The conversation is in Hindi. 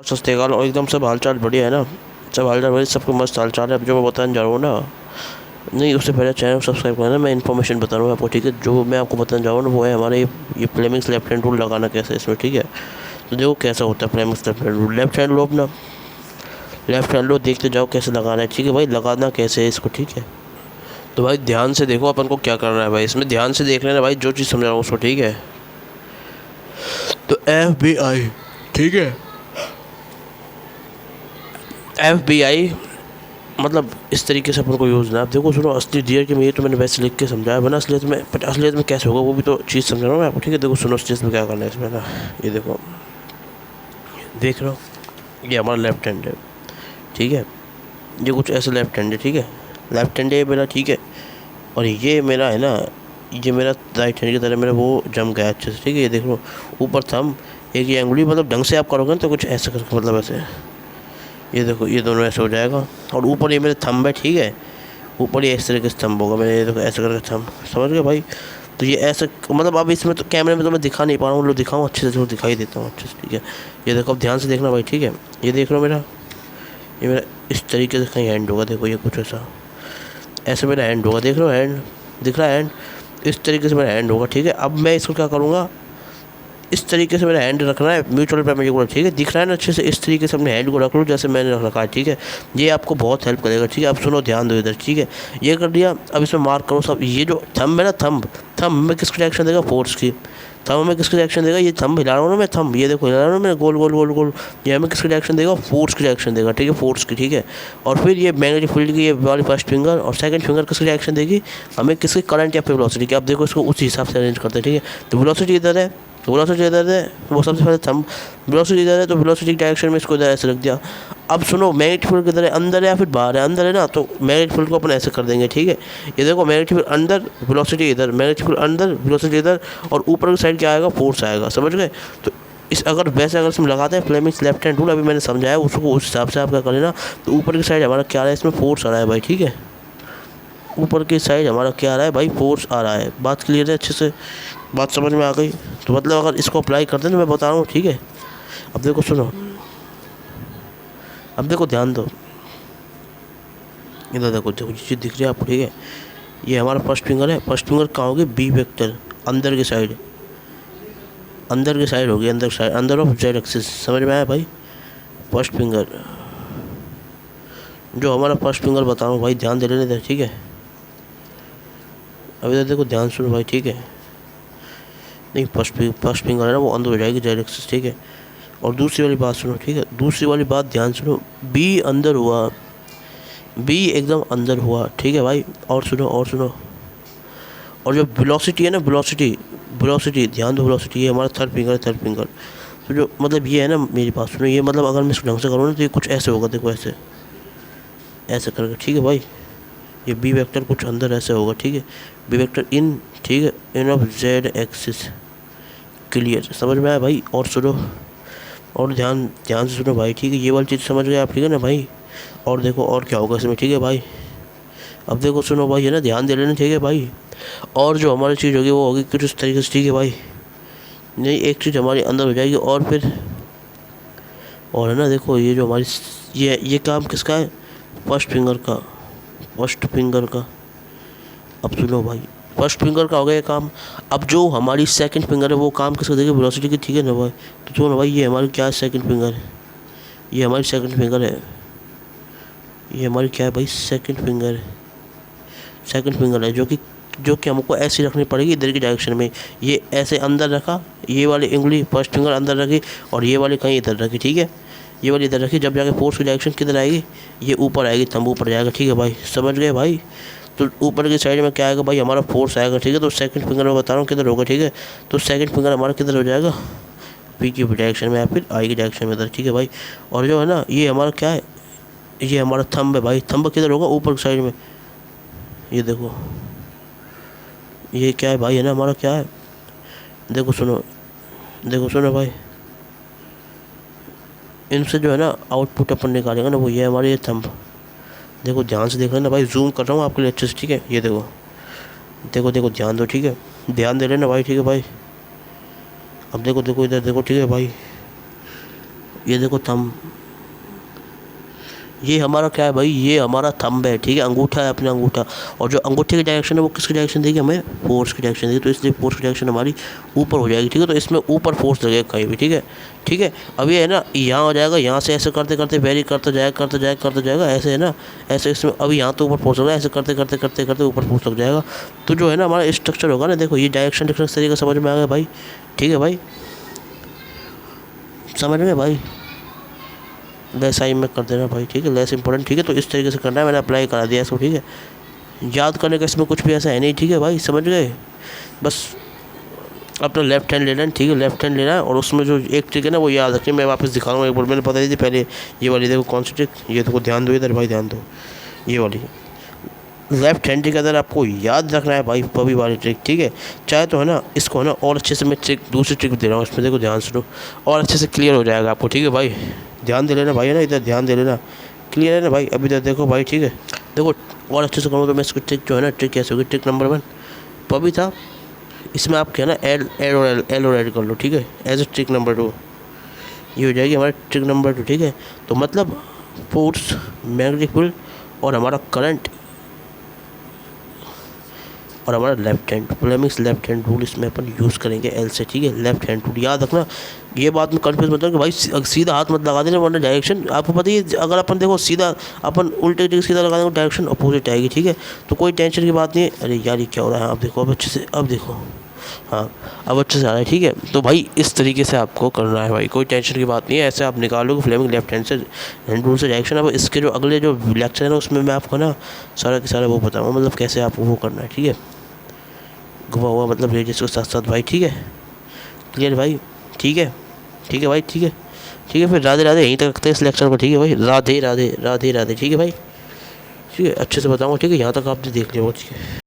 सस्ते काल और एकदम सब हालचाल बढ़िया है ना। सब हालचाल बढ़िया, सबको मस्त हालचाल है। अब जो मैं बताने जा रहा हूँ ना, नहीं उससे पहले चैनल सब्सक्राइब करना। मैं इन्फॉर्मेशन बता रहा हूँ आपको, ठीक है। जो मैं आपको बताने जा रहा हूँ ना वो है हमारे ये फ्लेमिंग्स लेफ्ट हैंड रूल लगाना कैसे है इसमें, ठीक है। तो देखो कैसा होता है Fleming's left hand rule. Left hand लो अपना, लेफ्ट हैंड लो, देखते जाओ कैसे लगाना है, ठीक है भाई। लगाना कैसे है इसको, ठीक है। तो भाई ध्यान से देखो अपन को क्या करना है भाई, इसमें ध्यान से देख लेना भाई जो चीज़ समझा रहा हूँ उसको, ठीक है। तो FBI, ठीक है। FBI मतलब इस तरीके से अपन को यूज़ ना। आप देखो सुनो, असली डियर के में ये तो मैंने वैसे लिख के समझाया, वरना असलियत में, बट असलियत में कैसे होगा वो भी तो चीज़ समझा रहा हूँ मैं आपको, ठीक है। देखो सुनो, इस चीज़ में क्या करना है इसमें ना, ये देखो, देख रहे हो, ये हमारा लेफ्ट हैंड है, ठीक है। ये कुछ ऐसे लेफ्ट हैंड है, ठीक है। लेफ्ट हैंड है मेरा, ठीक है। और ये मेरा है ना, ये मेरा राइट हैंड की तरह मेरा वो जम गया अच्छे से, ठीक है। ये देख लो, ऊपर थंब, एक ये अंगुली, मतलब ढंग से आप करोगे ना तो कुछ ऐसे करके, मतलब ऐसे, ये देखो ये दोनों ऐसे हो जाएगा। और ऊपर ये मेरे थंब है, ठीक है। ऊपर ये इस तरीके से थंब होगा मेरे, ये देखो ऐसे करके थंब, समझ गए भाई। तो ये ऐसे, मतलब अब इसमें तो कैमरे में तो मैं दिखा नहीं पा रहा हूँ, लो दिखाऊँ अच्छे से, जो दिखाई देता हूँ अच्छे से, ठीक है। ये देखो अब ध्यान से देखना भाई, ठीक है। ये देख लो मेरा, ये मेरा इस तरीके से कहीं हैंड होगा, देखो ये कुछ ऐसा, ऐसे मेरा हैंड होगा, देख लो हैंड, दिख रहा है हैंड, इस तरीके से मेरा हैंड होगा, ठीक है। अब मैं इसको क्या करूँगा, इस तरीके से मेरा हैंड रखना है म्यूचुअल पेमेंट को, ठीक है। दिख रहा है ना अच्छे से, इस तरीके से अपने हैंड को रख लो जैसे मैंने रख रखा है, ठीक है। ये आपको बहुत हेल्प करेगा, ठीक है। अब सुनो, ध्यान दो इधर, ठीक है। ये कर दिया, अब इसमें मार्क करो सब। ये जो थंब है ना, थंब, थंब में किसकी रिएक्शन देगा, फोर्स की। थंब में किसकी रिएक्शन देगा, ये थंब हिला रहा हूँ ना मैं, थंब, ये देखो हिला रहा हूँ मैं, गोल गोल गोल गोल, ये हमें किसकी रिएक्शन देगा, फोर्स की रिएक्शन देगा, ठीक है, फोर्स की, ठीक है। और फिर ये मैग्नेटिक फील्ड की ये वाली फर्स्ट फिंगर और सेकंड फिंगर किसकी रिएक्शन देगी, हमें किसकी, करंट या फिर वेलोसिटी की। अब देखो इसको उस हिसाब से अरेंज करते हैं, ठीक है। तो वेलोसिटी इधर है, वेलोसिटी इधर है, वो सबसे पहले थंब, वेलोसिटी इधर है तो वेलोसिटी डायरेक्शन में इसको इधर ऐसे रख दिया। अब सुनो, मैग्नेटिक फील्ड किधर है, अंदर है या फिर बाहर है, अंदर है ना, तो मैग्नेटिक फील्ड को अपन ऐसे कर देंगे, ठीक है। ये देखो मैग्नेटिक फील्ड अंदर, वेलोसिटी इधर, मैग्नेटिक फील्ड अंदर, वेलोसिटी इधर, और ऊपर की साइड क्या आएगा, फोर्स आएगा, समझ गए। तो इस अगर वैसे अगर हम लगाते हैं फ्लेमिंग्स लेफ्ट हैंड रूल, अभी मैंने समझाया उसको, उस हिसाब से आप क्या करें ना। तो ऊपर की साइड हमारा क्या आ रहा है, इसमें फोर्स आ रहा है भाई, ठीक है। ऊपर की साइड हमारा क्या आ रहा है भाई, फोर्स आ रहा है। बात क्लियर है अच्छे से, बात समझ में आ गई। तो मतलब अगर इसको अप्लाई करते हैं तो मैं बता रहा हूँ, ठीक है। अब देखो सुनो, अब देखो ध्यान दो, इधर देखो, देखो ये चीज़ दिख रही है आपको, ठीक है। ये हमारा फर्स्ट फिंगर है, फर्स्ट फिंगर कहाँ होगी, बी वेक्टर, अंदर की साइड, अंदर की साइड होगी, अंदर साइड, अंदर ऑफ जेड एक्सिस, समझ में आया भाई। फर्स्ट फिंगर, जो हमारा फर्स्ट फिंगर बता रहा हूँ भाई, ध्यान दे लेने दे, ठीक है। अब इधर देखो, ध्यान सुनो भाई, ठीक है। नहीं, फर्स्ट फिंगर है ना, वो अंदर हो जाएगी जेड एक्सिस, ठीक है। और दूसरी वाली बात सुनो, ठीक है। दूसरी वाली बात ध्यान सुनो, बी अंदर हुआ, बी एकदम अंदर हुआ, ठीक है भाई। और सुनो, और सुनो, और जो वेलोसिटी है ना, वेलोसिटी, वेलोसिटी ध्यान दो, वेलोसिटी, ये हमारा थर्ड फिंगर है, थर्ड फिंगर। तो जो मतलब ये है ना, मेरी बात सुनो, ये मतलब अगर मैं इसको ढंग से करूँ ना तो ये कुछ ऐसे होगा, देखो ऐसे, ऐसे करके, ठीक है भाई। ये बी वेक्टर कुछ अंदर ऐसे होगा, ठीक है। बी वेक्टर इन, ठीक है, इन ऑफ जेड एक्सिस, क्लियर, समझ में आया भाई। और सुनो, और ध्यान ध्यान से सुनो भाई, ठीक है। ये वाली चीज़ समझ गए आप, ठीक है ना भाई। और देखो और क्या होगा इसमें, ठीक है भाई। अब देखो सुनो भाई, है ना, ध्यान दे लेना, ठीक है भाई। और जो हमारी चीज़ होगी वो होगी कुछ इस तरीके से, ठीक है भाई। नहीं, एक चीज़ हमारी अंदर हो जाएगी, और फिर, और है ना, देखो ये जो हमारी, ये काम किसका है, फर्स्ट फिंगर का, फर्स्ट फिंगर का। अब सुनो भाई, फर्स्ट फिंगर का हो गया ये काम। अब जो हमारी सेकंड फिंगर है वो काम किसका देगी, वेलोसिटी की, ठीक है ना भाई। तो सुनो भाई, ये हमारी क्या है, सेकंड फिंगर है, ये हमारी सेकंड फिंगर है, ये हमारी क्या है भाई, सेकंड फिंगर है, सेकंड फिंगर है, जो कि हमको ऐसी रखनी पड़ेगी इधर की डायरेक्शन में। ये ऐसे अंदर रखा, ये वाली उंगली फर्स्ट फिंगर अंदर रखी, और ये वाली कहीं इधर रखी, ठीक है। ये वाली इधर रखी, जब जाके फोर्स की डायरेक्शन किधर आएगी, ये ऊपर आएगी, थंब ऊपर जाएगा, ठीक है भाई, समझ गए भाई। तो ऊपर की साइड में क्या आएगा भाई, हमारा फोर्स आएगा, ठीक है। तो सेकंड फिंगर में बता रहा हूँ किधर होगा, ठीक है। तो सेकंड फिंगर हमारा किधर हो जाएगा, पी की डायरेक्शन में या फिर आई की डायरेक्शन में इधर, ठीक है भाई। और जो है ना, ये हमारा क्या है, ये हमारा थंब है भाई, थंब किधर होगा, ऊपर की साइड में। ये देखो, ये क्या है भाई, है ना, हमारा क्या है, देखो सुनो, देखो सुनो भाई, इनसे जो है ना आउटपुट अपन निकालेंगे ना, वो ये हमारे ये थंब। देखो ध्यान से देख लेना भाई, जूम कर रहा हूँ आपके लिए अच्छे से, ठीक है। ये देखो, देखो देखो ध्यान दो, ठीक है, ध्यान दे लेना भाई, ठीक है भाई। अब देखो देखो इधर देखो, ठीक है भाई। ये देखो थंब, ये हमारा क्या है भाई, ये हमारा थंब है, ठीक है, अंगूठा है, अपना अंगूठा। और जो अंगूठे की डायरेक्शन है वो किसकी डायरेक्शन देगी हमें, फोर्स की डायरेक्शन देगी, तो इसलिए फोर्स की डायरेक्शन हमारी ऊपर हो जाएगी, ठीक है। तो इसमें ऊपर फोर्स लगेगा कहीं भी, ठीक है, ठीक है। अब ये है ना, यहाँ हो जाएगा, यहाँ से ऐसे करते करते वेरी करते जाएगा, करते जाएगा, ऐसे है ना, ऐसे इसमें अभी यहाँ तो ऊपर फोर्स लग रहा है, ऐसे करते करते करते करते ऊपर फोर्स लग जाएगा। तो जो है ना हमारा स्ट्रक्चर होगा ना, देखो ये डायरेक्शन डिफरेंस तरीका समझ में आ गया भाई, ठीक है भाई, समझ में भाई, लेस आई में कर देना भाई, ठीक है, लेस इंपॉर्टेंट, ठीक है। तो इस तरीके से करना है, मैंने अप्लाई करा दिया इसको, ठीक है। याद करने का इसमें कुछ भी ऐसा है नहीं, ठीक है भाई, समझ गए। बस अपना लेफ्ट हैंड लेना है, ठीक है, लेफ्ट हैंड लेना है, और उसमें जो एक ट्रिक है ना वो याद रखिए, मैं वापस दिखाऊंगा एक बार, मैंने पता नहीं थी पहले। ये वाली देखो कौन सी ट्रिक, ये देखो ध्यान दो इधर भाई, ध्यान दो, ये वाली लेफ्ट हैंड के अंदर आपको याद रखना है भाई, पभी वाली ट्रिक, ठीक है। चाहे तो है ना इसको है ना और अच्छे से मैं ट्रिक, दूसरी ट्रिक दे रहा हूँ इसमें, देखो ध्यान सुनो, और अच्छे से क्लियर हो जाएगा आपको, ठीक है भाई, ध्यान दे लेना भाई, है ना, इधर ध्यान दे लेना, क्लियर है ना भाई। अभी इधर देखो भाई, ठीक है, देखो और अच्छे से करूँ तो मैं इसकी ट्रिक जो है ना, ट्रिक कैसे होगी, ट्रिक नंबर 1 पभी था, इसमें आप क्या ना एल और ऐड कर लो, ठीक है, एज ए ट्रिक नंबर 2, ये हो जाएगी हमारी ट्रिक नंबर 2, ठीक है। तो मतलब फोर्स, मैग्नेटिक फील्ड और हमारा करंट और हमारा left hand, Fleming's left hand rule इसमें अपन यूज़ करेंगे एल से, ठीक है, लेफ्ट हैंड रूल याद रखना। ये बात में कन्फ्यूज मत हो कि भाई सीधा हाथ मत लगा देना, वरना डायरेक्शन आपको पता ही है, अगर अपन देखो सीधा अपन उल्टे तरीके सीधा लगा देंगे डायरेक्शन अपोजिट आएगी, ठीक है। तो कोई टेंशन की बात नहीं है। अरे यार ये क्या हो रहा है, अब देखो, अब अच्छे से, अब देखो, हाँ अब अच्छे से आ रहा है, ठीक है। तो भाई इस तरीके से आपको करना है भाई, कोई टेंशन की बात नहीं है, ऐसे आप निकालोगे फ्लेमिंग लेफ्ट हैंड से, हैंड रूल से डायरेक्शन। अब इसके जो अगले जो लेक्चर है ना उसमें मैं आपको ना सारा के सारा वो बताऊँगा, मतलब कैसे आपको वो करना है, ठीक है, घुमा हुआ मतलब रेडियस के साथ साथ भाई, ठीक है, क्लियर भाई, ठीक है, ठीक है भाई, ठीक है, ठीक है। फिर राधे राधे, यहीं तक रखते हैं इस लेक्चर को, ठीक है भाई, राधे राधे राधे राधे, ठीक है भाई, ठीक है, अच्छे से बताऊँगा, ठीक है, यहाँ तक आपने देख लिया वो, ठीक है।